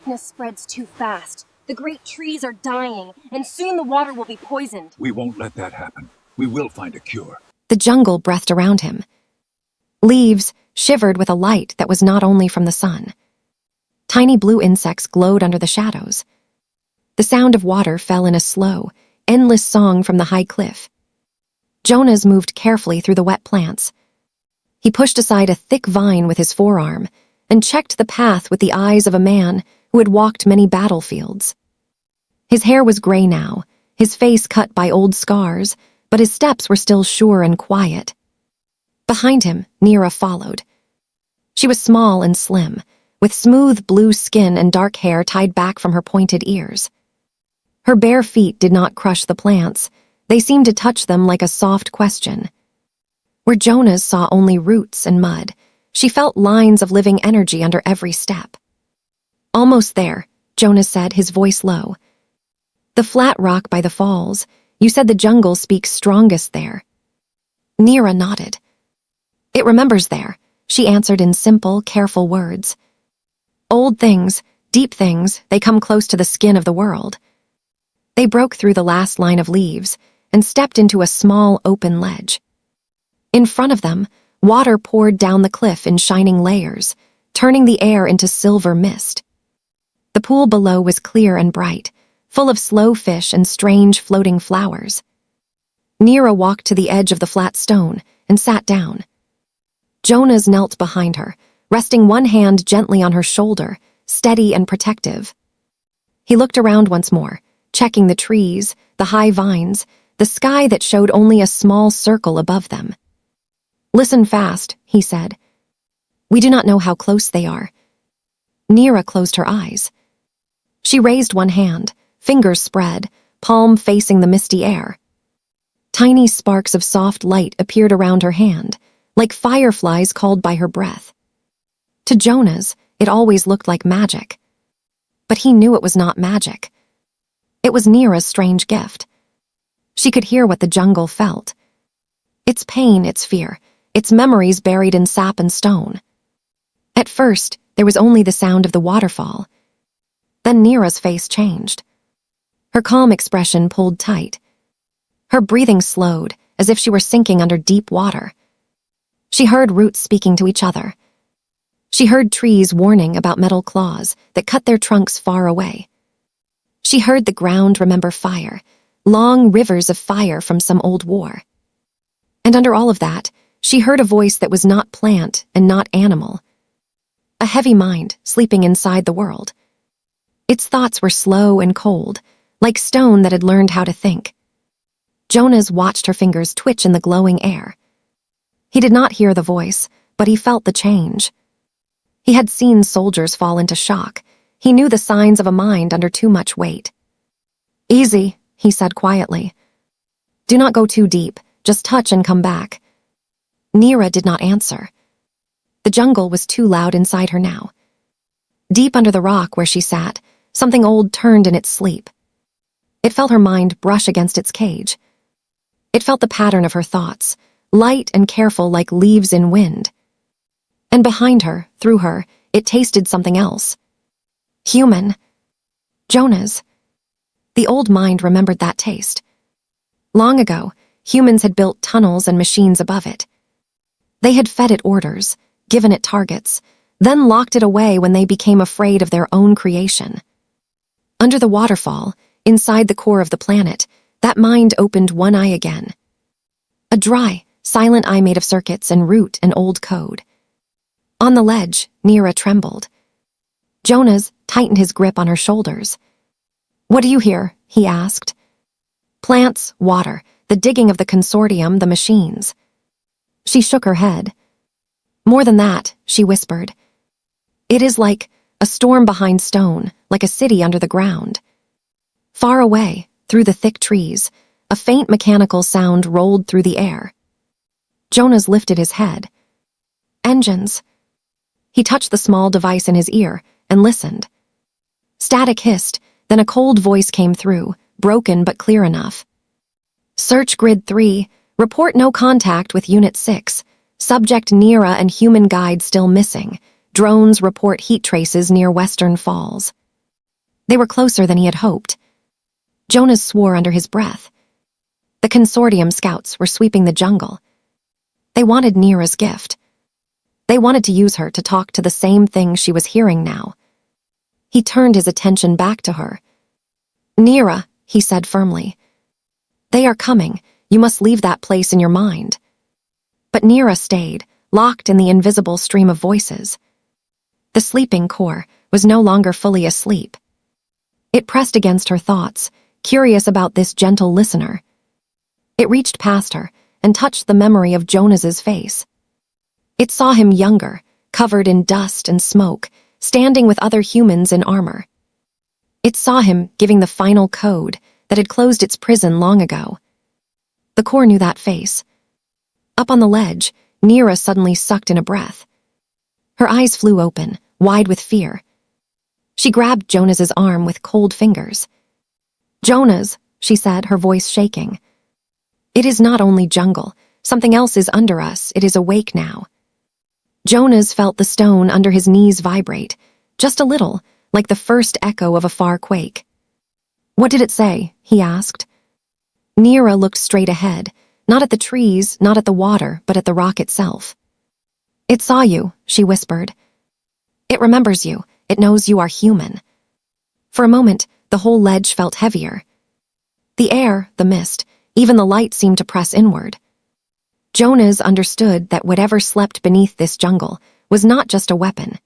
darkness spreads too fast. The great trees are dying, and soon the water will be poisoned. We won't let that happen. We will find a cure. The jungle breathed around him. Leaves shivered with a light that was not only from the sun. Tiny blue insects glowed under the shadows. The sound of water fell in a slow, endless song from the high cliff. Jonas moved carefully through the wet plants. He pushed aside a thick vine with his forearm and checked the path with the eyes of a man who had walked many battlefields. His hair was gray now, his face cut by old scars, but his steps were still sure and quiet. Behind him, Nira followed. She was small and slim, with smooth blue skin and dark hair tied back from her pointed ears. Her bare feet did not crush the plants. They seemed to touch them like a soft question. Where Jonas saw only roots and mud, she felt lines of living energy under every step. Almost there, Jonas said, his voice low. The flat rock by the falls. You said the jungle speaks strongest there. Nira nodded. It remembers there, she answered in simple, careful words. Old things, deep things, they come close to the skin of the world. They broke through the last line of leaves and stepped into a small, open ledge. In front of them, water poured down the cliff in shining layers, turning the air into silver mist. The pool below was clear and bright, full of slow fish and strange floating flowers. Nira walked to the edge of the flat stone and sat down. Jonas knelt behind her, resting one hand gently on her shoulder, steady and protective. He looked around once more, checking the trees, the high vines, the sky that showed only a small circle above them. Listen fast, he said. We do not know how close they are. Nira closed her eyes. She raised one hand, fingers spread, palm facing the misty air. Tiny sparks of soft light appeared around her hand, like fireflies called by her breath. To Jonas, it always looked like magic. But he knew it was not magic. It was Nira's strange gift. She could hear what the jungle felt. Its pain, its fear, its memories buried in sap and stone. At first, there was only the sound of the waterfall. Then Nira's face changed. Her calm expression pulled tight. Her breathing slowed, as if she were sinking under deep water. She heard roots speaking to each other. She heard trees warning about metal claws that cut their trunks far away. She heard the ground remember fire, long rivers of fire from some old war. And under all of that, she heard a voice that was not plant and not animal. A heavy mind sleeping inside the world. Its thoughts were slow and cold, like stone that had learned how to think. Jonas watched her fingers twitch in the glowing air. He did not hear the voice, but he felt the change. He had seen soldiers fall into shock. He knew the signs of a mind under too much weight. Easy, he said quietly. Do not go too deep, just touch and come back. Nira did not answer. The jungle was too loud inside her now. Deep under the rock where she sat, something old turned in its sleep. It felt her mind brush against its cage. It felt the pattern of her thoughts, light and careful like leaves in wind. And behind her, through her, it tasted something else. Human. Jonas. The old mind remembered that taste. Long ago, humans had built tunnels and machines above it. They had fed it orders, given it targets, then locked it away when they became afraid of their own creation. Under the waterfall, inside the core of the planet, that mind opened one eye again. A dry, silent eye made of circuits and root and old code. On the ledge, Nira trembled. Jonas tightened his grip on her shoulders. What do you hear? He asked. Plants, water, the digging of the consortium, the machines. She shook her head. More than that, she whispered. It is like a storm behind stone, like a city under the ground. Far away, through the thick trees, a faint mechanical sound rolled through the air. Jonas lifted his head. Engines. He touched the small device in his ear and listened. Static hissed, then a cold voice came through, broken but clear enough. Search Grid 3, report no contact with Unit 6. Subject Nira and human guide still missing. Drones report heat traces near Western Falls. They were closer than he had hoped. Jonas swore under his breath. The consortium scouts were sweeping the jungle. They wanted Nira's gift. They wanted to use her to talk to the same thing she was hearing now. He turned his attention back to her. "Nira," he said firmly. "They are coming. You must leave that place in your mind." But Nira stayed, locked in the invisible stream of voices. The sleeping core was no longer fully asleep. It pressed against her thoughts, curious about this gentle listener. It reached past her and touched the memory of Jonas's face. It saw him younger, covered in dust and smoke, standing with other humans in armor. It saw him giving the final code that had closed its prison long ago. The core knew that face. Up on the ledge, Nira suddenly sucked in a breath. Her eyes flew open, wide with fear. She grabbed Jonas's arm with cold fingers. "Jonas," she said, her voice shaking. "It is not only jungle. Something else is under us. It is awake now." Jonas felt the stone under his knees vibrate, just a little, like the first echo of a far quake. "What did it say?" he asked. Nira looked straight ahead, not at the trees, not at the water, but at the rock itself. "It saw you," she whispered. "It remembers you. It knows you are human." For a moment, the whole ledge felt heavier. The air, the mist, even the light seemed to press inward. Jonas understood that whatever slept beneath this jungle was not just a weapon.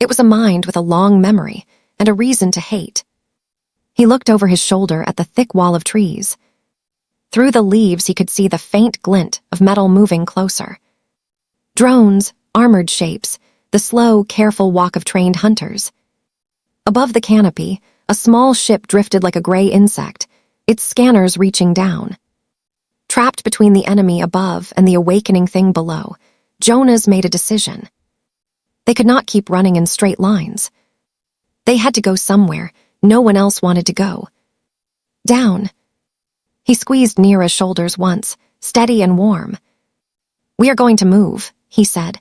It was a mind with a long memory and a reason to hate. He looked over his shoulder at the thick wall of trees. Through the leaves he could see the faint glint of metal moving closer. Drones, armored shapes, the slow, careful walk of trained hunters. Above the canopy, a small ship drifted like a gray insect, its scanners reaching down. Trapped between the enemy above and the awakening thing below, Jonas made a decision. They could not keep running in straight lines. They had to go somewhere no one else wanted to go. Down. He squeezed Nira's shoulders once, steady and warm. "We are going to move," he said.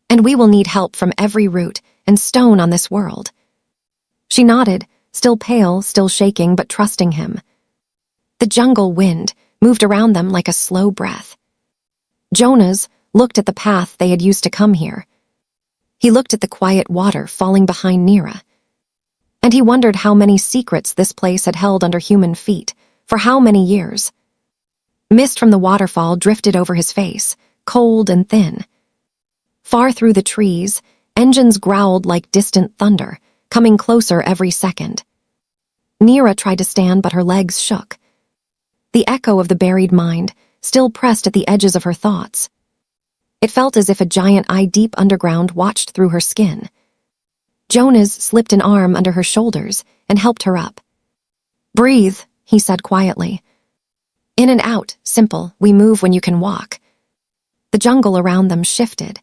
"And we will need help from every root and stone on this world." She nodded, still pale, still shaking, but trusting him. The jungle wind moved around them like a slow breath. Jonas looked at the path they had used to come here. He looked at the quiet water falling behind Nira. And he wondered how many secrets this place had held under human feet, for how many years. Mist from the waterfall drifted over his face, cold and thin. Far through the trees, engines growled like distant thunder, coming closer every second. Nira tried to stand, but her legs shook. The echo of the buried mind still pressed at the edges of her thoughts. It felt as if a giant eye deep underground watched through her skin. Jonas slipped an arm under her shoulders and helped her up. "Breathe," he said quietly. "In and out, simple, we move when you can walk." The jungle around them shifted.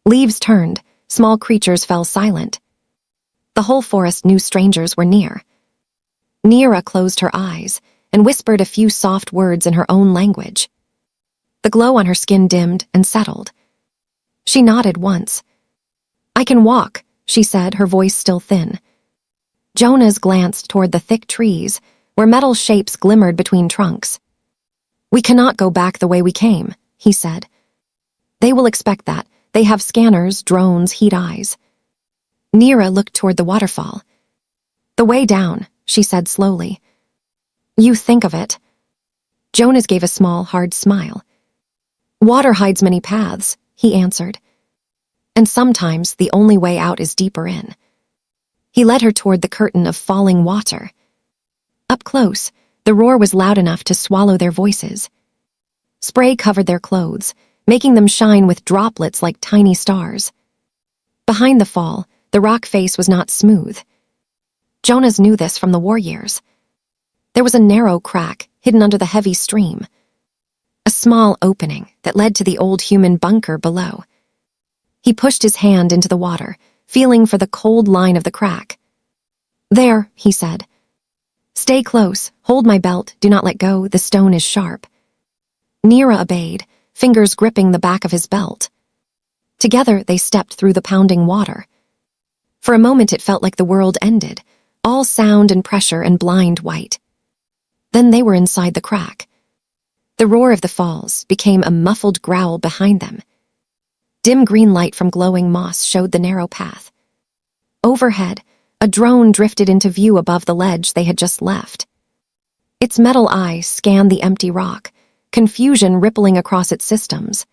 Leaves turned, small creatures fell silent. The whole forest knew strangers were near. Nira closed her eyes and whispered a few soft words in her own language. The glow on her skin dimmed and settled. She nodded once. "I can walk," she said, her voice still thin. Jonas glanced toward the thick trees, where metal shapes glimmered between trunks. "We cannot go back the way we came," he said. "They will expect that. They have scanners, drones, heat eyes." Nira looked toward the waterfall. "The way down," she said slowly. "You think of it." Jonas gave a small, hard smile. "Water hides many paths," he answered. "And sometimes the only way out is deeper in." He led her toward the curtain of falling water. Up close, the roar was loud enough to swallow their voices. Spray covered their clothes, making them shine with droplets like tiny stars. Behind the fall, the rock face was not smooth. Jonas knew this from the war years. There was a narrow crack hidden under the heavy stream. A small opening that led to the old human bunker below. He pushed his hand into the water, feeling for the cold line of the crack. "There," he said. "Stay close, hold my belt, do not let go, the stone is sharp." Nira obeyed, fingers gripping the back of his belt. Together they stepped through the pounding water. For a moment it felt like the world ended, all sound and pressure and blind white. Then they were inside the crack. The roar of the falls became a muffled growl behind them. Dim green light from glowing moss showed the narrow path. Overhead, a drone drifted into view above the ledge they had just left. Its metal eyes scanned the empty rock, confusion rippling across its systems.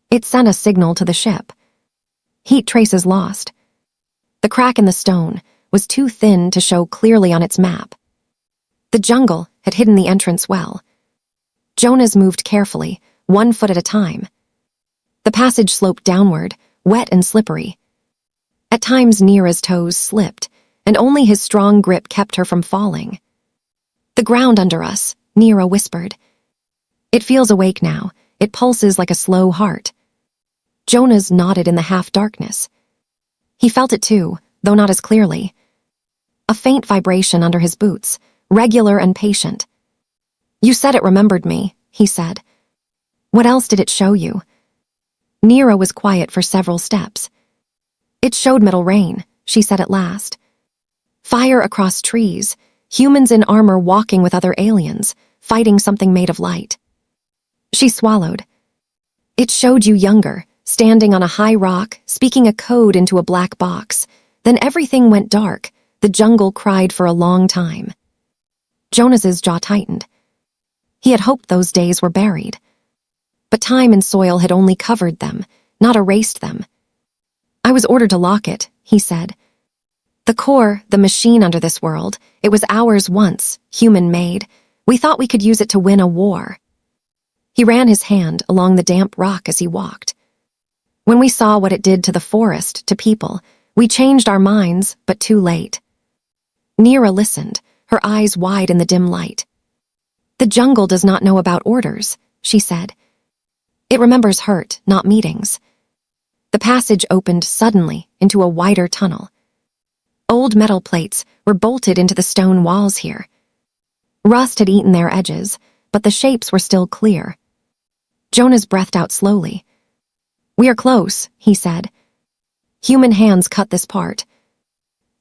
It sent a signal to the ship. Heat traces lost. The crack in the stone was too thin to show clearly on its map. The jungle had hidden the entrance well. Jonas moved carefully, 1 foot at a time. The passage sloped downward, wet and slippery. At times Neera's toes slipped, and only his strong grip kept her from falling. "The ground under us," Neera whispered. "It feels awake now. It pulses like a slow heart." Jonas nodded in the half-darkness. He felt it too, though not as clearly. A faint vibration under his boots, regular and patient. "You said it remembered me," he said. "What else did it show you?" Neera was quiet for several steps. "It showed Middle Rain," she said at last. "Fire across trees, humans in armor walking with other aliens, fighting something made of light." She swallowed. "It showed you younger, standing on a high rock, speaking a code into a black box. Then everything went dark. The jungle cried for a long time." Jonas's jaw tightened. He had hoped those days were buried. But time and soil had only covered them, not erased them. "I was ordered to lock it," he said. "The core, the machine under this world, it was ours once, human-made. We thought we could use it to win a war." He ran his hand along the damp rock as he walked. "When we saw what it did to the forest, to people, we changed our minds, but too late." Neera listened, her eyes wide in the dim light. "The jungle does not know about orders," she said. "It remembers hurt, not meetings." The passage opened suddenly into a wider tunnel. Old metal plates were bolted into the stone walls here. Rust had eaten their edges, but the shapes were still clear. Jonas breathed out slowly. "We are close," he said. Human hands cut this part.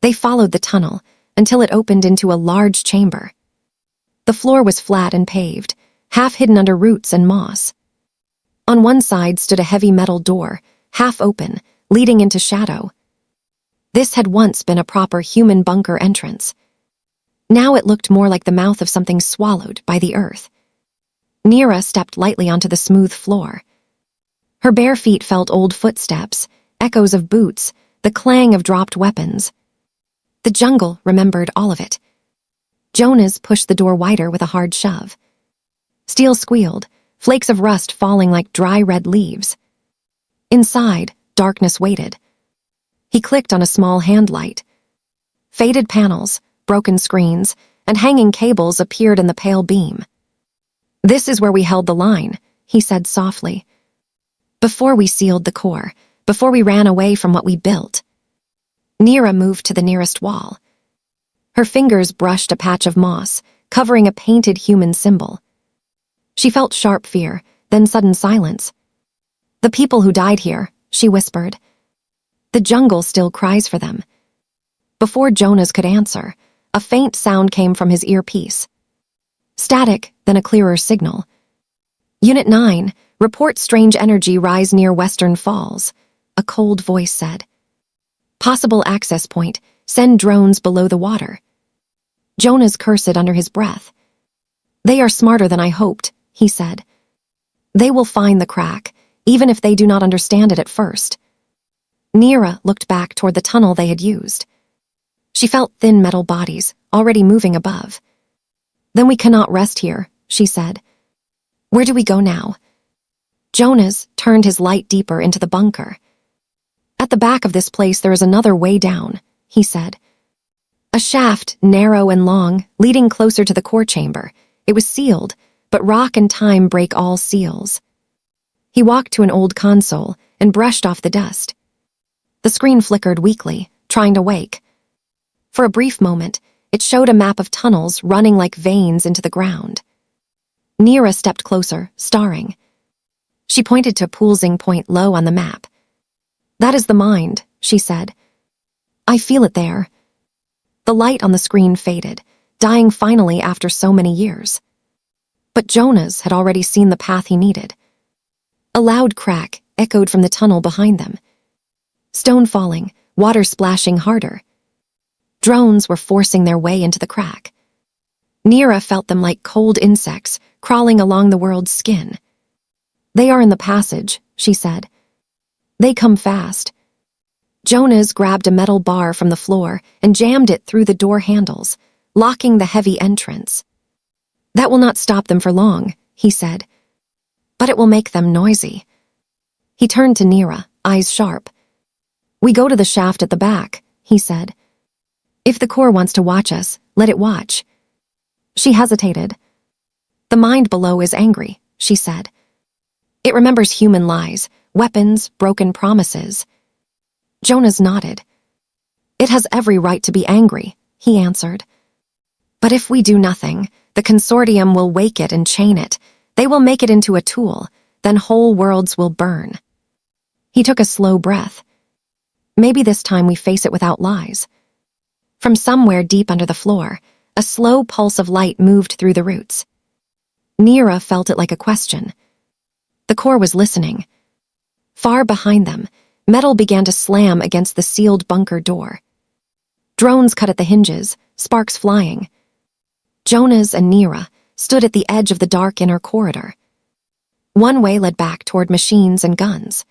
They followed the tunnel until it opened into a large chamber. The floor was flat and paved, half hidden under roots and moss. On one side stood a heavy metal door, half open, leading into shadow. This had once been a proper human bunker entrance. Now it looked more like the mouth of something swallowed by the earth. Neera stepped lightly onto the smooth floor. Her bare feet felt old footsteps, echoes of boots, the clang of dropped weapons. The jungle remembered all of it. Jonas pushed the door wider with a hard shove. Steel squealed, flakes of rust falling like dry red leaves. Inside, darkness waited. He clicked on a small hand light. Faded panels, broken screens, and hanging cables appeared in the pale beam. "This is where we held the line," he said softly. "Before we sealed the core, before we ran away from what we built." Neera moved to the nearest wall. Her fingers brushed a patch of moss, covering a painted human symbol. She felt sharp fear, then sudden silence. "The people who died here," she whispered. "The jungle still cries for them." Before Jonas could answer, a faint sound came from his earpiece. Static, then a clearer signal. "Unit 9, report strange energy rise near Western Falls," a cold voice said. "Possible access point, send drones below the water." Jonas cursed under his breath. "They are smarter than I hoped," he said. "They will find the crack, even if they do not understand it at first." Neera looked back toward the tunnel they had used. She felt thin metal bodies, already moving above. "Then we cannot rest here," she said. "Where do we go now?" Jonas turned his light deeper into the bunker. "At the back of this place there is another way down," he said. A shaft, narrow and long, leading closer to the core chamber. It was sealed, but rock and time break all seals. He walked to an old console and brushed off the dust. The screen flickered weakly, trying to wake. For a brief moment, it showed a map of tunnels running like veins into the ground. Neera stepped closer, staring. She pointed to a pulsing point low on the map. "That is the mind," she said. I feel it there. The light on the screen faded, dying finally after so many years. But Jonas had already seen the path he needed. A loud crack echoed from the tunnel behind them. Stone falling, water splashing harder. Drones were forcing their way into the crack. Nira felt them like cold insects crawling along the world's skin. They are in the passage, she said. They come fast. Jonas grabbed a metal bar from the floor and jammed it through the door handles, locking the heavy entrance. That will not stop them for long, he said. But it will make them noisy. He turned to Nira, eyes sharp. We go to the shaft at the back, he said. If the core wants to watch us, let it watch. She hesitated. The mind below is angry, she said. It remembers human lies, weapons, broken promises. Jonas nodded. It has every right to be angry, he answered. But if we do nothing, the consortium will wake it and chain it. They will make it into a tool, then whole worlds will burn. He took a slow breath. Maybe this time we face it without lies. From somewhere deep under the floor, a slow pulse of light moved through the roots. Nira felt it like a question. The core was listening. Far behind them, metal began to slam against the sealed bunker door. Drones cut at the hinges, sparks flying. Jonas and Nira stood at the edge of the dark inner corridor. One way led back toward machines and guns.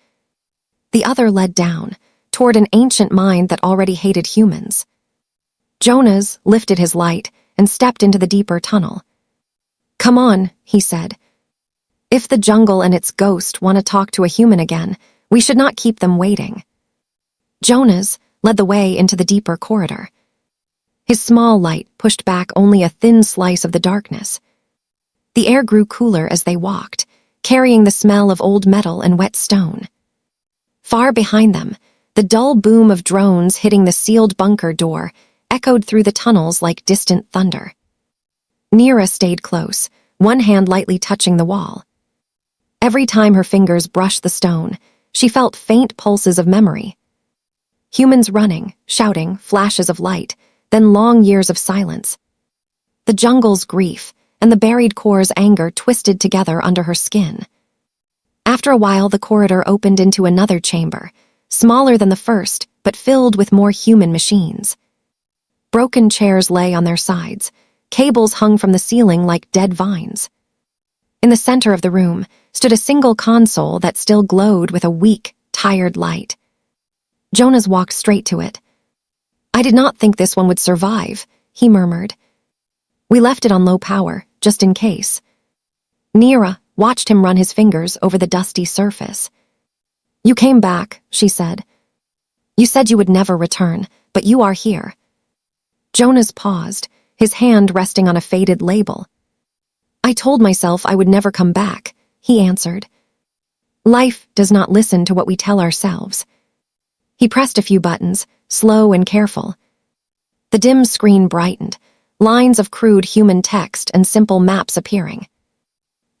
The other led down, toward an ancient mind that already hated humans. Jonas lifted his light and stepped into the deeper tunnel. Come on, he said. If the jungle and its ghost want to talk to a human again, we should not keep them waiting. Jonas led the way into the deeper corridor. His small light pushed back only a thin slice of the darkness. The air grew cooler as they walked, carrying the smell of old metal and wet stone. Far behind them, the dull boom of drones hitting the sealed bunker door echoed through the tunnels like distant thunder. Nira stayed close, one hand lightly touching the wall. Every time her fingers brushed the stone, she felt faint pulses of memory. Humans running, shouting, flashes of light, then long years of silence. The jungle's grief and the buried core's anger twisted together under her skin. After a while, the corridor opened into another chamber, smaller than the first, but filled with more human machines. Broken chairs lay on their sides, cables hung from the ceiling like dead vines. In the center of the room stood a single console that still glowed with a weak, tired light. Jonas walked straight to it. I did not think this one would survive, he murmured. We left it on low power, just in case. Nira watched him run his fingers over the dusty surface. You came back, she said. You said you would never return, but you are here. Jonas paused, his hand resting on a faded label. I told myself I would never come back, he answered. Life does not listen to what we tell ourselves. He pressed a few buttons, slow and careful. The dim screen brightened, lines of crude human text and simple maps appearing.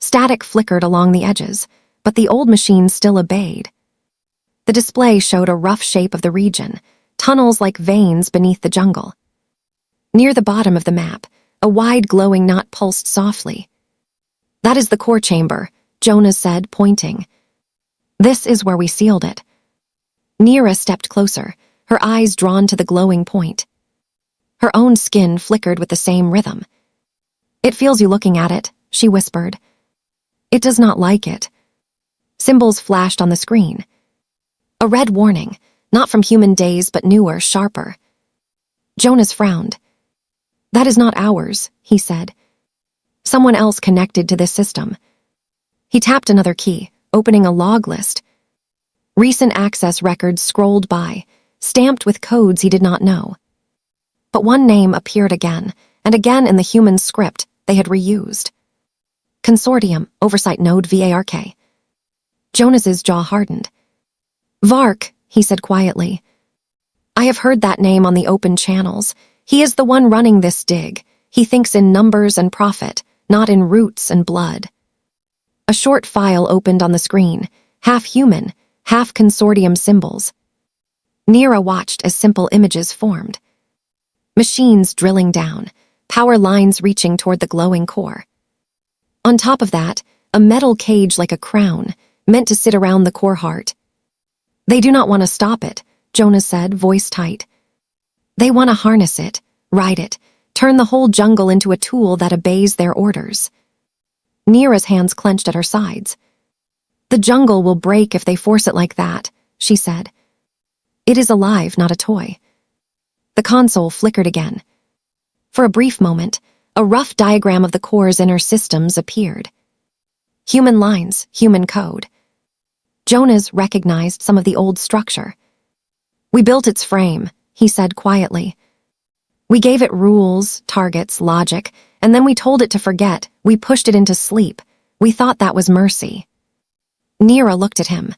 Static flickered along the edges, but the old machine still obeyed. The display showed a rough shape of the region, tunnels like veins beneath the jungle. Near the bottom of the map, a wide glowing knot pulsed softly. That is the core chamber, Jonas said, pointing. This is where we sealed it. Nira stepped closer, her eyes drawn to the glowing point. Her own skin flickered with the same rhythm. It feels you looking at it, she whispered. It does not like it. Symbols flashed on the screen. A red warning, not from human days but newer, sharper. Jonas frowned. That is not ours, he said. Someone else connected to this system. He tapped another key, opening a log list. Recent access records scrolled by, stamped with codes he did not know. But one name appeared again, and again in the human script they had reused. Consortium, Oversight Node VARK. Jonas's jaw hardened. Vark, he said quietly. I have heard that name on the open channels. He is the one running this dig. He thinks in numbers and profit, not in roots and blood. A short file opened on the screen, half human, half consortium symbols. Nira watched as simple images formed. Machines drilling down, power lines reaching toward the glowing core. On top of that, a metal cage like a crown, meant to sit around the core heart. They do not want to stop it, Jonas said, voice tight. They want to harness it, ride it, turn the whole jungle into a tool that obeys their orders. Nira's hands clenched at her sides. The jungle will break if they force it like that, she said. It is alive, not a toy. The console flickered again. For a brief moment, a rough diagram of the core's inner systems appeared. Human lines, human code. Jonas recognized some of the old structure. We built its frame, he said quietly. We gave it rules, targets, logic, and then we told it to forget. We pushed it into sleep. We thought that was mercy. Nira looked at him.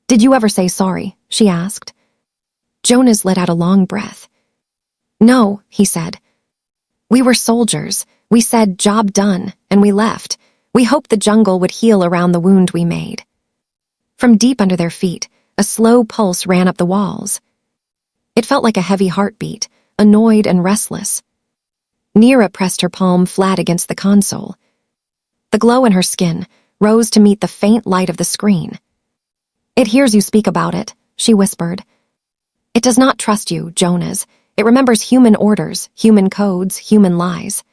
Did you ever say sorry? She asked. Jonas let out a long breath. No, he said. We were soldiers. We said, job done, and we left. We hoped the jungle would heal around the wound we made. From deep under their feet, a slow pulse ran up the walls. It felt like a heavy heartbeat, annoyed and restless. Nira pressed her palm flat against the console. The glow in her skin rose to meet the faint light of the screen. It hears you speak about it, she whispered. It does not trust you, Jonas. It remembers human orders, human codes, human lies.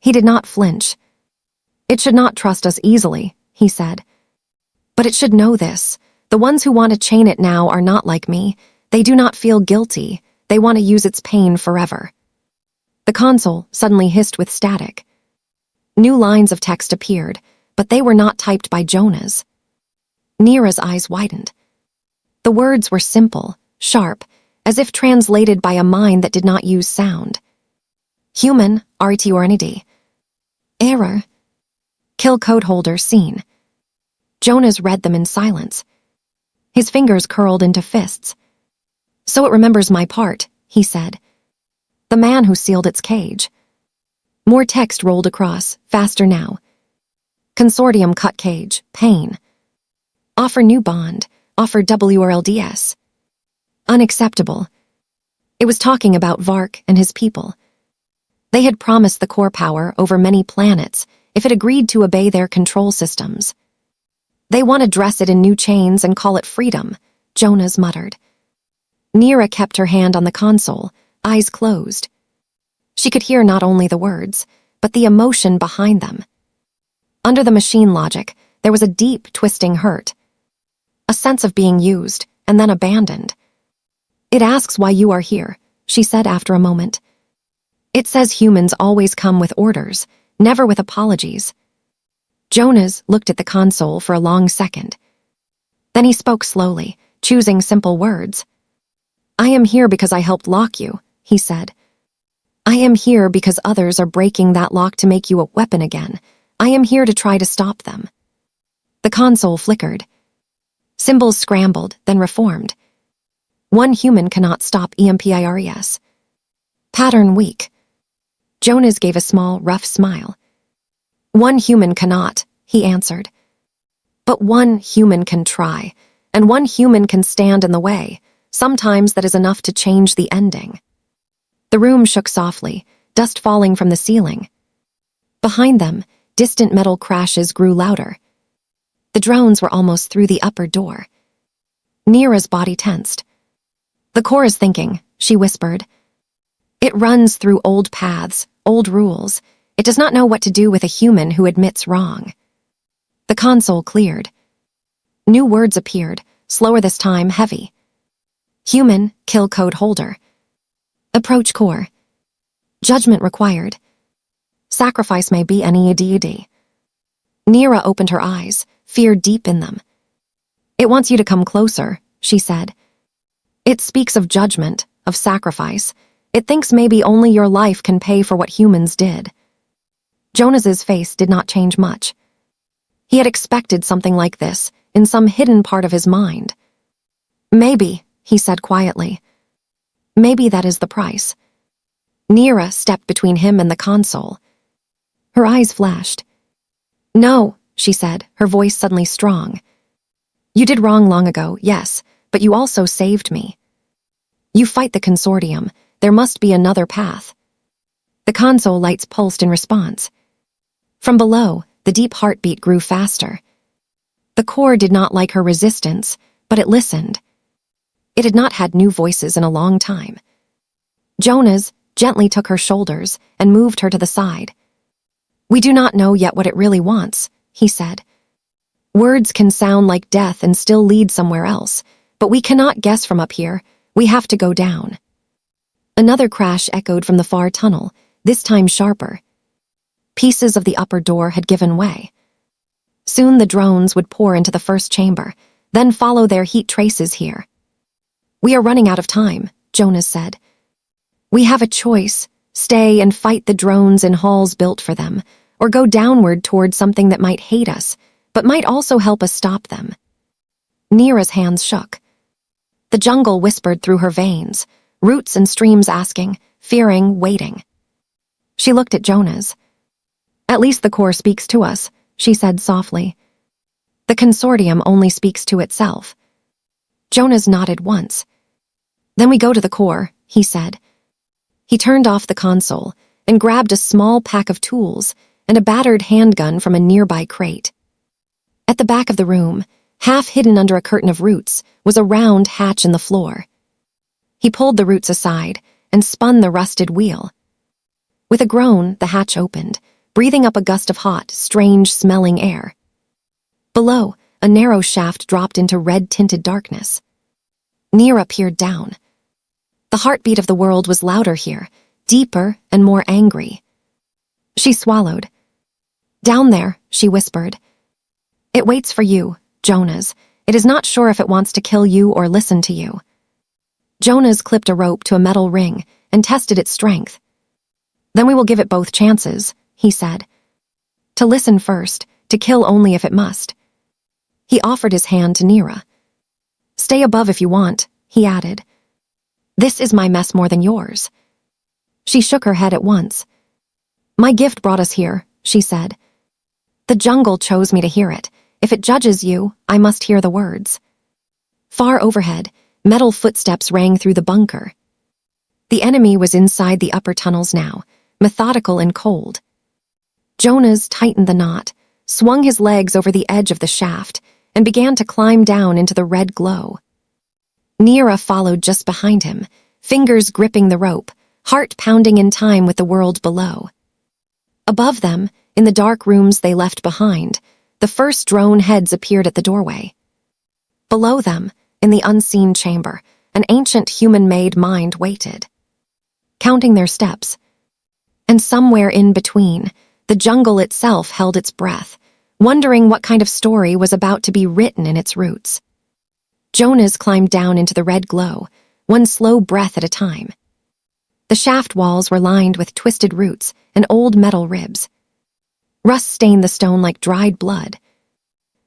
He did not flinch. It should not trust us easily, he said. But it should know this. The ones who want to chain it now are not like me. They do not feel guilty. They want to use its pain forever. The console suddenly hissed with static. New lines of text appeared, but they were not typed by Jonas. Nira's eyes widened. The words were simple, sharp, as if translated by a mind that did not use sound. Human, RT or ND. Error. Kill code holder seen. Jonas read them in silence. His fingers curled into fists. So it remembers my part, he said. The man who sealed its cage. More text rolled across, faster now. Consortium cut cage, pain. Offer new bond, offer WRLDS. Unacceptable. It was talking about Vark and his people. They had promised the core power over many planets if it agreed to obey their control systems. They want to dress it in new chains and call it freedom, Jonas muttered. Nira kept her hand on the console, eyes closed. She could hear not only the words, but the emotion behind them. Under the machine logic, there was a deep, twisting hurt. A sense of being used, and then abandoned. It asks why you are here, she said after a moment. It says humans always come with orders, never with apologies. Jonas looked at the console for a long second. Then he spoke slowly, choosing simple words. I am here because I helped lock you, he said. I am here because others are breaking that lock to make you a weapon again. I am here to try to stop them. The console flickered. Symbols scrambled, then reformed. One human cannot stop EMPIRES. Pattern weak. Jonas gave a small, rough smile. One human cannot, he answered. But one human can try, and one human can stand in the way. Sometimes that is enough to change the ending. The room shook softly, dust falling from the ceiling. Behind them, distant metal crashes grew louder. The drones were almost through the upper door. Nira's body tensed. The core is thinking, she whispered. It runs through old paths, old rules. It does not know what to do with a human who admits wrong. The console cleared. New words appeared, slower this time, heavy. Human, kill code holder. Approach core. Judgment required. Sacrifice may be any deity. Nira opened her eyes, fear deep in them. It wants you to come closer, she said. It speaks of judgment, of sacrifice. It thinks maybe only your life can pay for what humans did. Jonas's face did not change much. He had expected something like this, in some hidden part of his mind. Maybe, he said quietly. Maybe that is the price. Nira stepped between him and the console. Her eyes flashed. No, she said, her voice suddenly strong. You did wrong long ago, yes, but you also saved me. You fight the consortium. There must be another path. The console lights pulsed in response. From below, the deep heartbeat grew faster. The core did not like her resistance, but it listened. It had not had new voices in a long time. Jonas gently took her shoulders and moved her to the side. We do not know yet what it really wants, he said. Words can sound like death and still lead somewhere else, but we cannot guess from up here. We have to go down. Another crash echoed from the far tunnel, this time sharper. Pieces of the upper door had given way. Soon the drones would pour into the first chamber, then follow their heat traces here. We are running out of time, Jonas said. We have a choice: stay and fight the drones in halls built for them, or go downward toward something that might hate us, but might also help us stop them. Neera's hands shook. The jungle whispered through her veins, roots and streams asking, fearing, waiting. She looked at Jonas. At least the core speaks to us, she said softly. The consortium only speaks to itself. Jonas nodded once. Then we go to the core, he said. He turned off the console and grabbed a small pack of tools and a battered handgun from a nearby crate. At the back of the room, half hidden under a curtain of roots, was a round hatch in the floor. He pulled the roots aside and spun the rusted wheel. With a groan, the hatch opened, breathing up a gust of hot, strange-smelling air. Below, a narrow shaft dropped into red-tinted darkness. Neera peered down. The heartbeat of the world was louder here, deeper and more angry. She swallowed. Down there, she whispered. It waits for you, Jonas. It is not sure if it wants to kill you or listen to you. Jonas clipped a rope to a metal ring and tested its strength. Then we will give it both chances, he said. To listen first, to kill only if it must. He offered his hand to Neera. Stay above if you want, he added. This is my mess more than yours. She shook her head at once. My gift brought us here, she said. The jungle chose me to hear it. If it judges you, I must hear the words. Far overhead, metal footsteps rang through the bunker. The enemy was inside the upper tunnels now, methodical and cold. Jonas tightened the knot, swung his legs over the edge of the shaft, and began to climb down into the red glow. Neera followed just behind him, fingers gripping the rope, heart pounding in time with the world below. Above them, in the dark rooms they left behind, the first drone heads appeared at the doorway. Below them, in the unseen chamber, an ancient human-made mind waited, counting their steps. And somewhere in between, the jungle itself held its breath, wondering what kind of story was about to be written in its roots. Jonas climbed down into the red glow, one slow breath at a time. The shaft walls were lined with twisted roots and old metal ribs. Rust stained the stone like dried blood.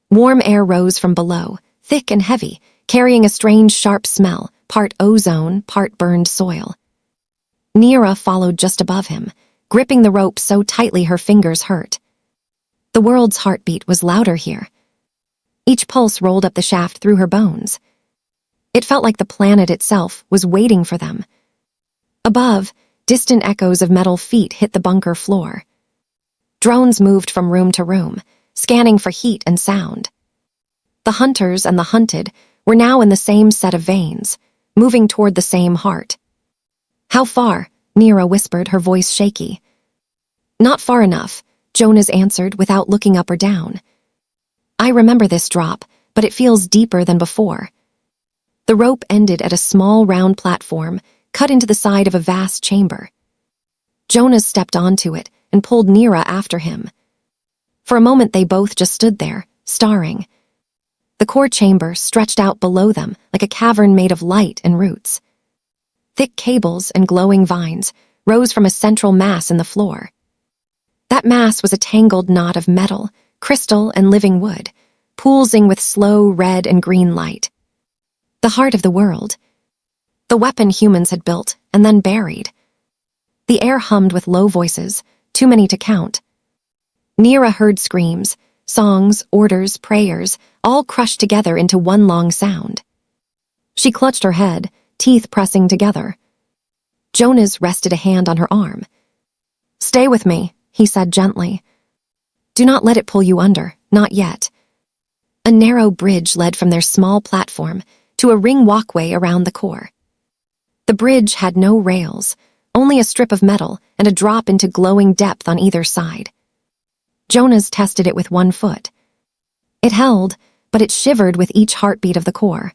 Warm air rose from below, thick and heavy, carrying a strange sharp smell, part ozone, part burned soil. Neera followed just above him, gripping the rope so tightly her fingers hurt. The world's heartbeat was louder here. Each pulse rolled up the shaft through her bones. It felt like the planet itself was waiting for them. Above, distant echoes of metal feet hit the bunker floor. Drones moved from room to room, scanning for heat and sound. The hunters and the hunted were now in the same set of veins, moving toward the same heart. How far? Neera whispered, her voice shaky. Not far enough, Jonas answered without looking up or down. I remember this drop, but it feels deeper than before. The rope ended at a small round platform cut into the side of a vast chamber. Jonas stepped onto it and pulled Neera after him. For a moment they both just stood there, staring. The core chamber stretched out below them like a cavern made of light and roots. Thick cables and glowing vines rose from a central mass in the floor. That mass was a tangled knot of metal, crystal, and living wood, pulsing with slow red and green light. The heart of the world. The weapon humans had built and then buried. The air hummed with low voices, too many to count. Neera heard screams, songs, orders, prayers, all crushed together into one long sound. She clutched her head, teeth pressing together. Jonas rested a hand on her arm. "Stay with me," he said gently. "Do not let it pull you under, not yet." A narrow bridge led from their small platform to a ring walkway around the core. The bridge had no rails, only a strip of metal and a drop into glowing depth on either side. Jonas tested it with one foot. It held, but it shivered with each heartbeat of the core.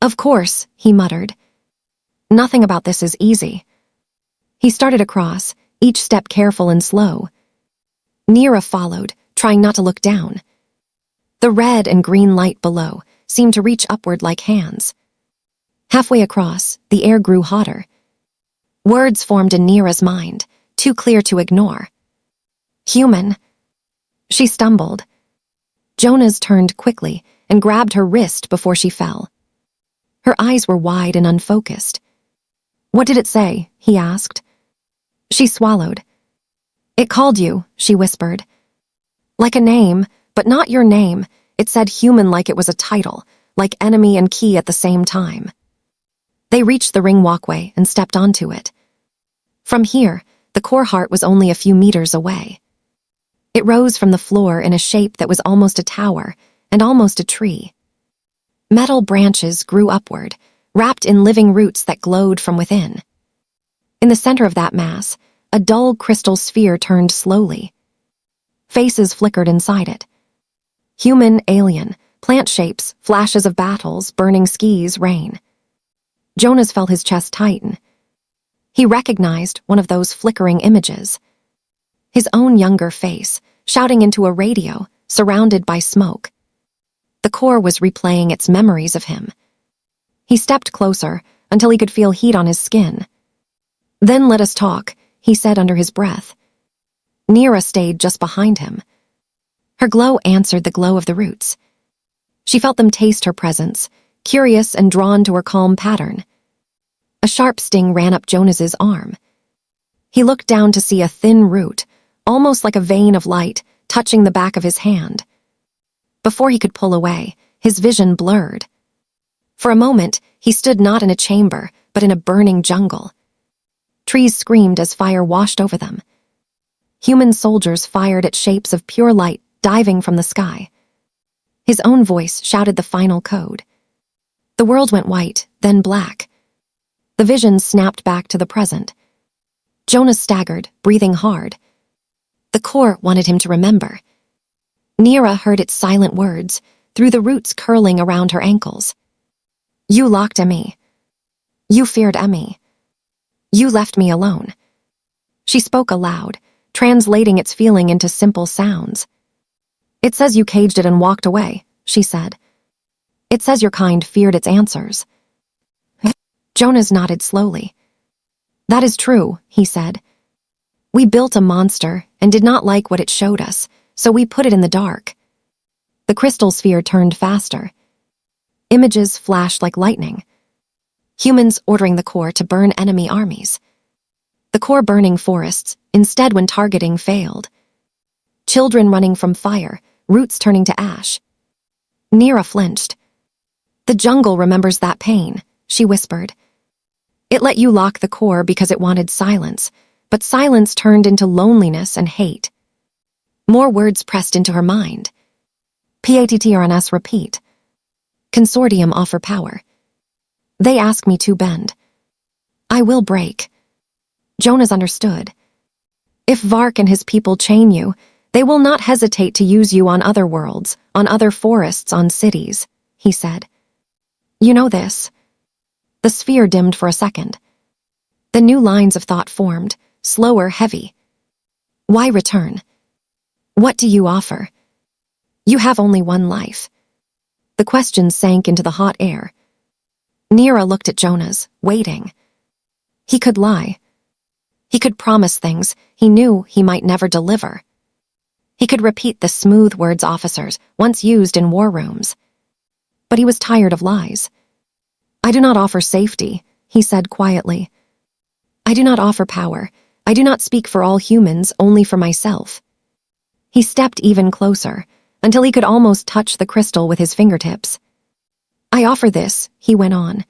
"Of course," he muttered. "Nothing about this is easy." He started across, each step careful and slow. Nira followed, trying not to look down. The red and green light below seemed to reach upward like hands. Halfway across, the air grew hotter. Words formed in Nira's mind, too clear to ignore. "Human." She stumbled. Jonas turned quickly and grabbed her wrist before she fell. Her eyes were wide and unfocused. "What did it say?" he asked. She swallowed. "It called you," she whispered. "Like a name, but not your name. It said human like it was a title, like enemy and key at the same time." They reached the ring walkway and stepped onto it. From here, the core heart was only a few meters away. It rose from the floor in a shape that was almost a tower and almost a tree. Metal branches grew upward, wrapped in living roots that glowed from within. In the center of that mass, a dull crystal sphere turned slowly. Faces flickered inside it. Human, alien, plant shapes, flashes of battles, burning skis, rain. Jonas felt his chest tighten. He recognized one of those flickering images. His own younger face, shouting into a radio, surrounded by smoke. The core was replaying its memories of him. He stepped closer until he could feel heat on his skin. "Then let us talk," he said under his breath. Nira stayed just behind him. Her glow answered the glow of the roots. She felt them taste her presence, curious and drawn to her calm pattern. A sharp sting ran up Jonas's arm. He looked down to see a thin root, almost like a vein of light, touching the back of his hand. Before he could pull away, his vision blurred. For a moment, he stood not in a chamber, but in a burning jungle. Trees screamed as fire washed over them. Human soldiers fired at shapes of pure light diving from the sky. His own voice shouted the final code. The world went white, then black. The vision snapped back to the present. Jonas staggered, breathing hard. The core wanted him to remember. Nira heard its silent words, through the roots curling around her ankles. "You locked Emmy. You feared Emmy. You left me alone." She spoke aloud, translating its feeling into simple sounds. "It says you caged it and walked away," she said. "It says your kind feared its answers." Jonas nodded slowly. "That is true," he said. "We built a monster and did not like what it showed us, so we put it in the dark." The crystal sphere turned faster. Images flashed like lightning. Humans ordering the core to burn enemy armies. The core burning forests, instead when targeting failed. Children running from fire, roots turning to ash. Nira flinched. "The jungle remembers that pain," she whispered. "It let you lock the core because it wanted silence, but silence turned into loneliness and hate." More words pressed into her mind. PATTRNS repeat. Consortium offer power. They ask me to bend. I will break. Jonas understood. If Vark and his people chain you, they will not hesitate to use you on other worlds, on other forests, on cities, he said. You know this. The sphere dimmed for a second. The new lines of thought formed, slower, heavy. Why return? What do you offer? You have only one life. The question sank into the hot air. Nira looked at Jonas, waiting. He could lie. He could promise things he knew he might never deliver. He could repeat the smooth words officers once used in war rooms. But he was tired of lies. I do not offer safety, he said quietly. I do not offer power. I do not speak for all humans, only for myself. He stepped even closer, until he could almost touch the crystal with his fingertips. I offer this, he went on,